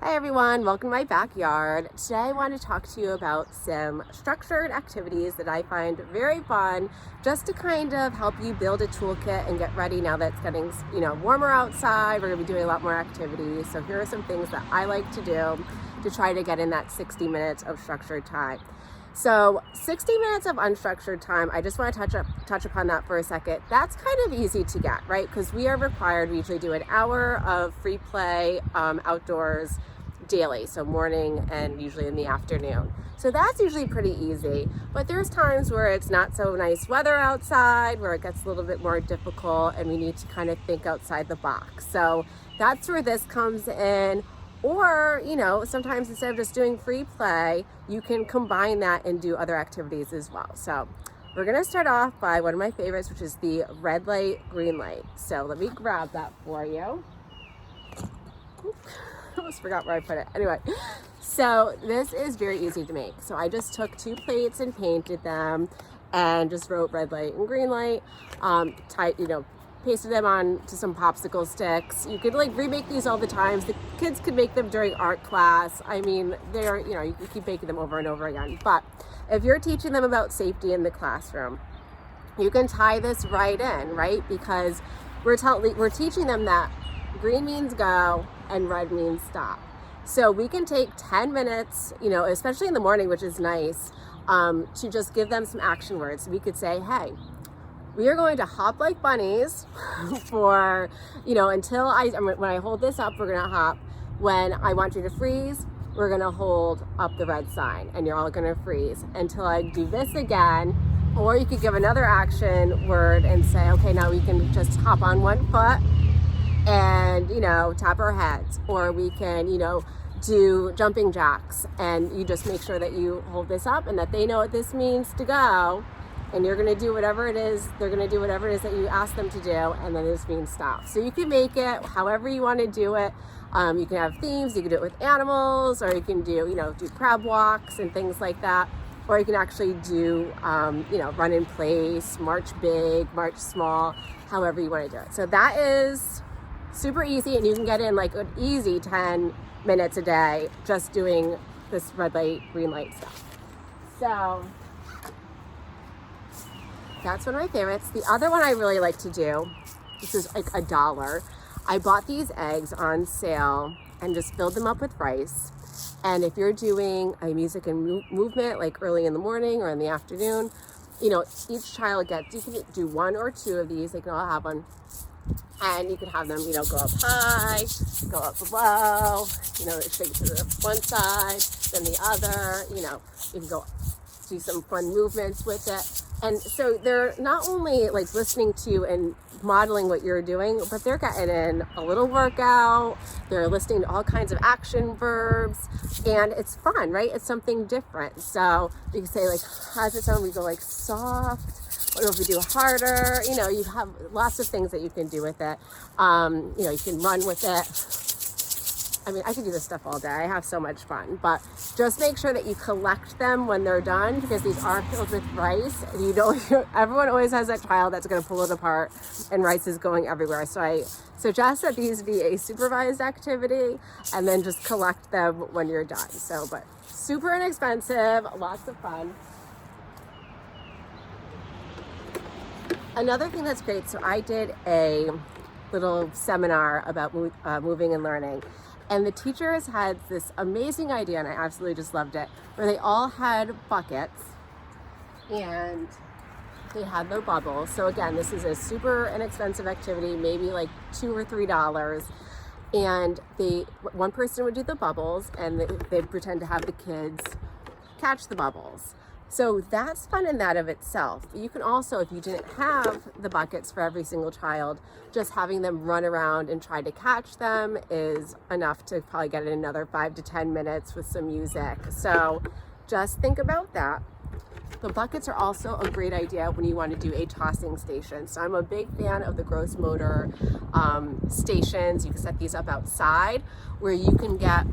Hi everyone, welcome to my backyard. Today I want to talk to you about some structured activities that I find very fun just to kind of help you build a toolkit and get ready now that it's getting, warmer outside. We're going to be doing a lot more activities. So here are some things that I like to do to try to get in that 60 minutes of structured time. So 60 minutes of unstructured time, I just want to touch upon that for a second. That's kind of easy to get, right? Because we usually do an hour of free play outdoors daily, so morning and usually in the afternoon. So that's usually pretty easy, but there's times where it's not so nice weather outside, where it gets a little bit more difficult and we need to kind of think outside the box. So that's where this comes in. Or, sometimes instead of just doing free play, you can combine that and do other activities as well. So we're going to start off by one of my favorites, which is the red light, green light. So let me grab that for you. I almost forgot where I put it. Anyway, so this is very easy to make. So I just took 2 plates and painted them and just wrote red light and green light, pasted them on to some popsicle sticks. You could remake these all the time. The kids could make them during art class. I mean, you can keep making them over and over again. But if you're teaching them about safety in the classroom, you can tie this right in, right? Because we're teaching them that green means go and red means stop. So we can take 10 minutes, especially in the morning, which is nice, to just give them some action words. We could say, hey, we are going to hop like bunnies for, until when I hold this up, we're going to hop. When I want you to freeze, we're going to hold up the red sign and you're all going to freeze until I do this again. Or you could give another action word and say, okay, now we can just hop on one foot and, tap our heads. Or we can, do jumping jacks, and you just make sure that you hold this up and that they know what this means to go. And you're going to do whatever it is, they're going to do whatever it is that you ask them to do, and then this means stop. So you can make it however you want to do it. You can have themes, you can do it with animals, or you can do, do crab walks and things like that. Or you can actually do, run in place, march big, march small, however you want to do it. So that is super easy, and you can get in an easy 10 minutes a day just doing this red light, green light stuff. So that's one of my favorites. The other one I really like to do, this is like $1. I bought these eggs on sale and just filled them up with rice. And if you're doing a music and movement like early in the morning or in the afternoon, each child you can do 1 or 2 of these. They can all have one. And you can have them, go up high, go up below, shake to the one side, then the other, you can go do some fun movements with it. And so they're not only listening to and modeling what you're doing, but they're getting in a little workout. They're listening to all kinds of action verbs, and it's fun, right? It's something different. So you can say how's it sound? We go soft. Or if we do harder, you have lots of things that you can do with it. You can run with it. I mean, I could do this stuff all day. I have so much fun, but just make sure that you collect them when they're done, because these are filled with rice. Everyone always has that child that's going to pull it apart and rice is going everywhere. So I suggest that these be a supervised activity and then just collect them when you're done. So, but super inexpensive, lots of fun. Another thing that's great, so I did a little seminar about moving and learning, and the teachers had this amazing idea, and I absolutely just loved it, where they all had buckets and they had their bubbles. So again, this is a super inexpensive activity, maybe $2 or $3, and one person would do the bubbles and they'd pretend to have the kids catch the bubbles. So that's fun in that of itself. But you can also, if you didn't have the buckets for every single child, just having them run around and try to catch them is enough to probably get in another 5 to 10 minutes with some music. So just think about that. The buckets are also a great idea when you want to do a tossing station. So I'm a big fan of the gross motor stations. You can set these up outside where you can get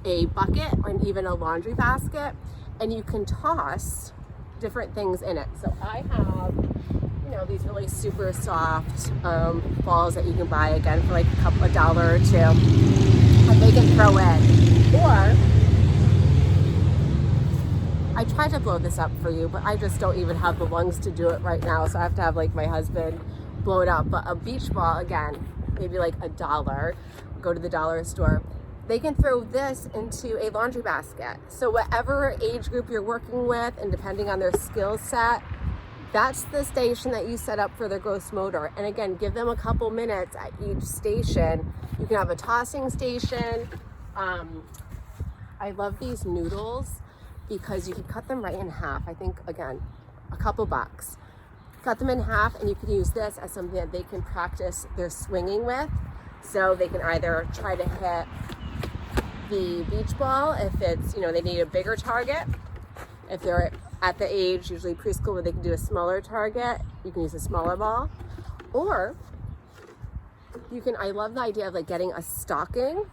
a bucket or even a laundry basket, and you can toss different things in it. So I have, these really super soft balls that you can buy again for $1 or $2, and they can throw in. I tried to blow this up for you, but I just don't even have the lungs to do it right now. So I have to have like my husband blow it up. But a beach ball, again, maybe like $1, go to the dollar store. They can throw this into a laundry basket. So whatever age group you're working with, and depending on their skill set, that's the station that you set up for their gross motor. And again, give them a couple minutes at each station. You can have a tossing station. I love these noodles because you can cut them right in half. I think, again, a couple bucks. Cut them in half, and you can use this as something that they can practice their swinging with. So they can either try to hit the beach ball if it's, they need a bigger target. If they're at the age, usually preschool, where they can do a smaller target, you can use a smaller ball. Or you can, I love the idea of like getting a stocking,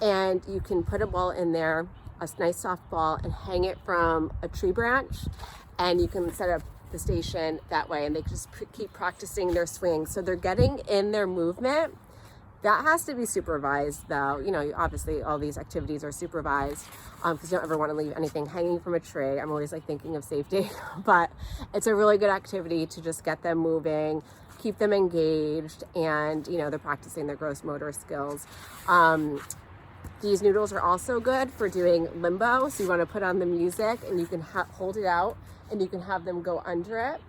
and you can put a ball in there, a nice soft ball, and hang it from a tree branch, and you can set up the station that way, and they just keep practicing their swing. So they're getting in their movement. That has to be supervised though. Obviously all these activities are supervised because you don't ever want to leave anything hanging from a tree. I'm always like thinking of safety, but it's a really good activity to just get them moving, keep them engaged, and they're practicing their gross motor skills. These noodles are also good for doing limbo. So you want to put on the music, and you can hold it out, and you can have them go under it,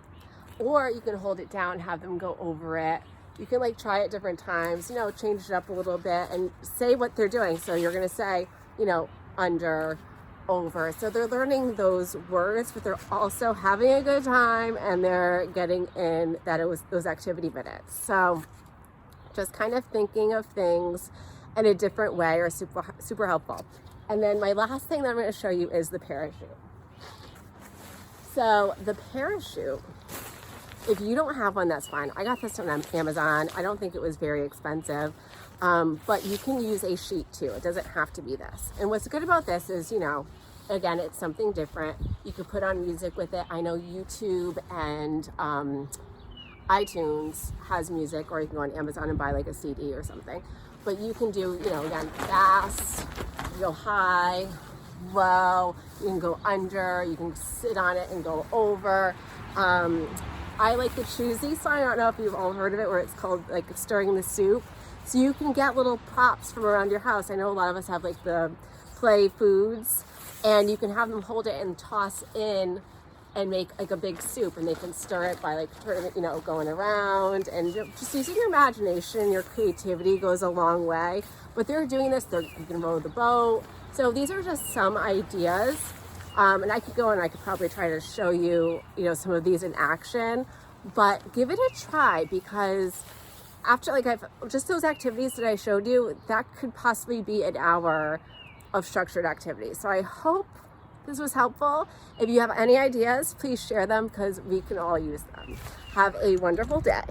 or you can hold it down and have them go over it. You can like try it different times, change it up a little bit and say what they're doing. So you're going to say, under, over. So they're learning those words, but they're also having a good time, and they're getting in those activity minutes. So just kind of thinking of things in a different way are super, super helpful. And then my last thing that I'm going to show you is the parachute. So the parachute, if you don't have one, that's fine. I got this on Amazon. I don't think it was very expensive, but you can use a sheet too. It doesn't have to be this. And what's good about this is, again, it's something different. You could put on music with it. I know YouTube and iTunes has music, or you can go on Amazon and buy like a CD or something. But you can do, again, fast, go high, low, you can go under, you can sit on it and go over. I like the Choosy song. I don't know if you've all heard of it, where it's called like stirring the soup. So you can get little props from around your house. I know a lot of us have like the play foods, and you can have them hold it and toss in and make like a big soup, and they can stir it by like turning it, going around, and just using your imagination. Your creativity goes a long way. But they're doing this, you can row the boat. So these are just some ideas. And I could go and I could probably try to show you, some of these in action, but give it a try, because after just those activities that I showed you, that could possibly be an hour of structured activity. So I hope this was helpful. If you have any ideas, please share them, because we can all use them. Have a wonderful day.